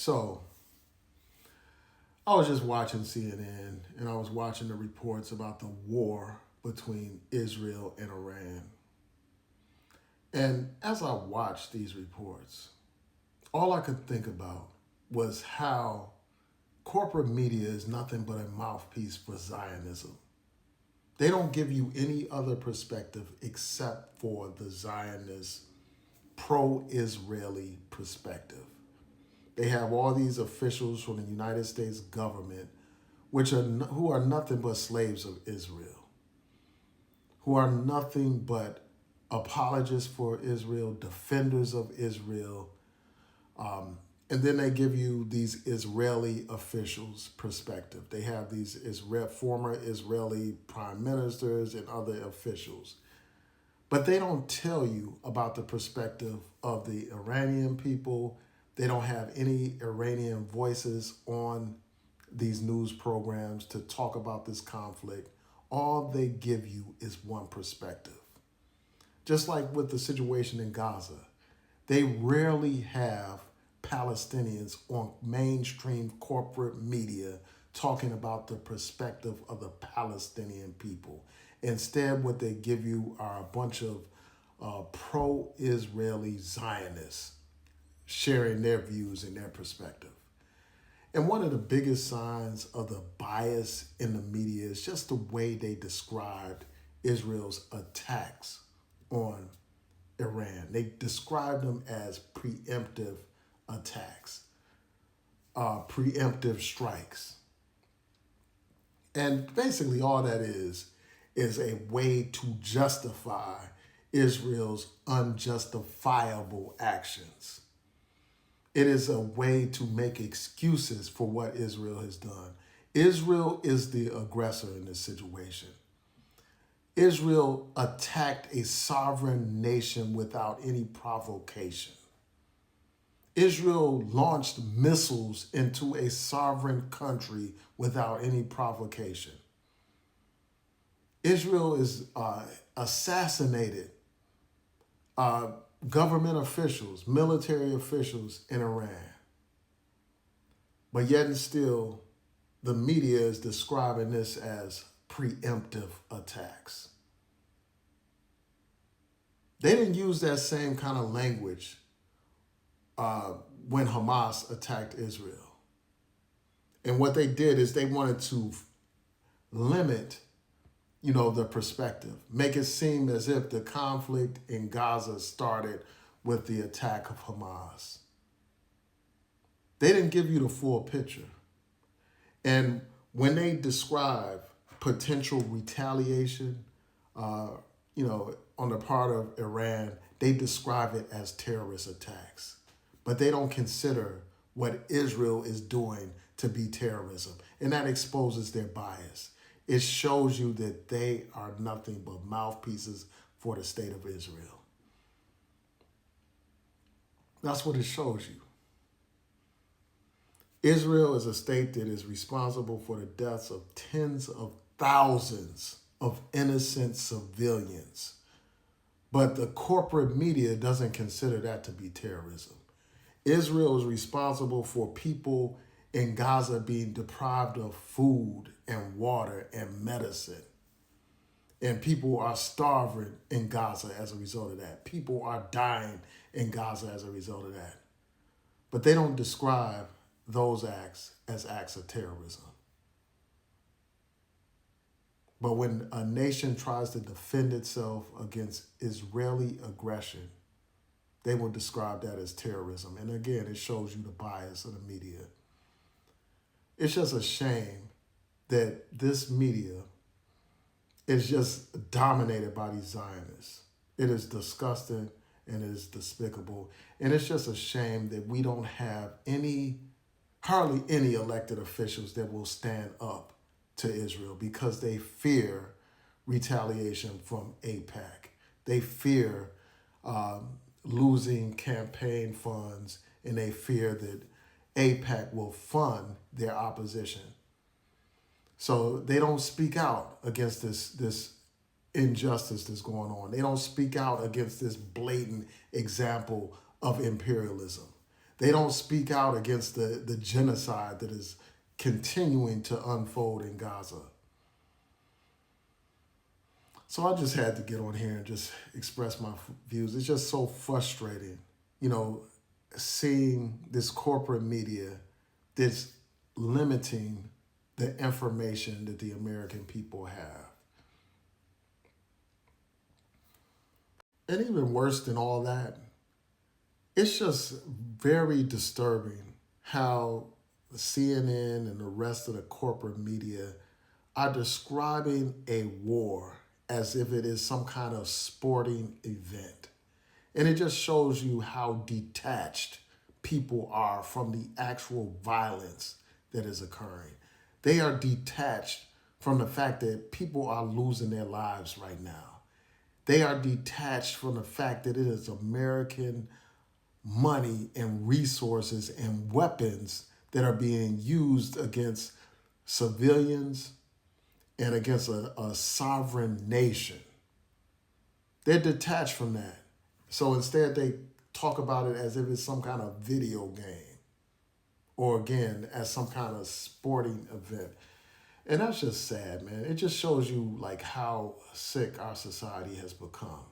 So I was just watching CNN and I was watching the reports about the war between Israel and Iran. And as I watched these reports, all I could think about was how corporate media is nothing but a mouthpiece for Zionism. They don't give you any other perspective except for the Zionist pro-Israeli perspective. They have all these officials from the United States government, who are nothing but slaves of Israel, who are nothing but apologists for Israel, defenders of Israel, and then they give you these Israeli officials' perspective. They have these former Israeli prime ministers and other officials. But they don't tell you about the perspective of the Iranian people. They don't have any Iranian voices on these news programs to talk about this conflict. All they give you is one perspective. Just like with the situation in Gaza, they rarely have Palestinians on mainstream corporate media talking about the perspective of the Palestinian people. Instead, what they give you are a bunch of pro-Israeli Zionists sharing their views and their perspective. And one of the biggest signs of the bias in the media is just the way they described Israel's attacks on Iran. They described them as preemptive attacks, preemptive strikes. And basically all that is a way to justify Israel's unjustifiable actions. It is a way to make excuses for what Israel has done. Israel is the aggressor in this situation. Israel attacked a sovereign nation without any provocation. Israel launched missiles into a sovereign country without any provocation. Israel is assassinated government officials, military officials in Iran. But yet and still, the media is describing this as preemptive attacks. They didn't use that same kind of language when Hamas attacked Israel. And what they did is they wanted to limit, the perspective, make it seem as if the conflict in Gaza started with the attack of Hamas. They didn't give you the full picture. And when they describe potential retaliation, on the part of Iran, they describe it as terrorist attacks. But they don't consider what Israel is doing to be terrorism. And that exposes their bias. It shows you that they are nothing but mouthpieces for the state of Israel. That's what it shows you. Israel is a state that is responsible for the deaths of tens of thousands of innocent civilians. But the corporate media doesn't consider that to be terrorism. Israel is responsible for people in Gaza being deprived of food and water and medicine. And people are starving in Gaza as a result of that. People are dying in Gaza as a result of that. But they don't describe those acts as acts of terrorism. But when a nation tries to defend itself against Israeli aggression, they will describe that as terrorism. And again, it shows you the bias of the media. It's just a shame that this media is just dominated by these Zionists. It is disgusting and it is despicable. And it's just a shame that we don't have hardly any elected officials that will stand up to Israel because they fear retaliation from AIPAC. They fear losing campaign funds, and they fear that AIPAC will fund their opposition. So they don't speak out against this injustice that's going on. They don't speak out against this blatant example of imperialism. They don't speak out against the genocide that is continuing to unfold in Gaza. So I just had to get on here and just express my views. It's just so frustrating, you know, seeing this corporate media that's limiting the information that the American people have. And even worse than all that, it's just very disturbing how CNN and the rest of the corporate media are describing a war as if it is some kind of sporting event. And it just shows you how detached people are from the actual violence that is occurring. They are detached from the fact that people are losing their lives right now. They are detached from the fact that it is American money and resources and weapons that are being used against civilians and against a sovereign nation. They're detached from that. So instead, they talk about it as if it's some kind of video game or, again, as some kind of sporting event. And that's just sad, man. It just shows you like how sick our society has become.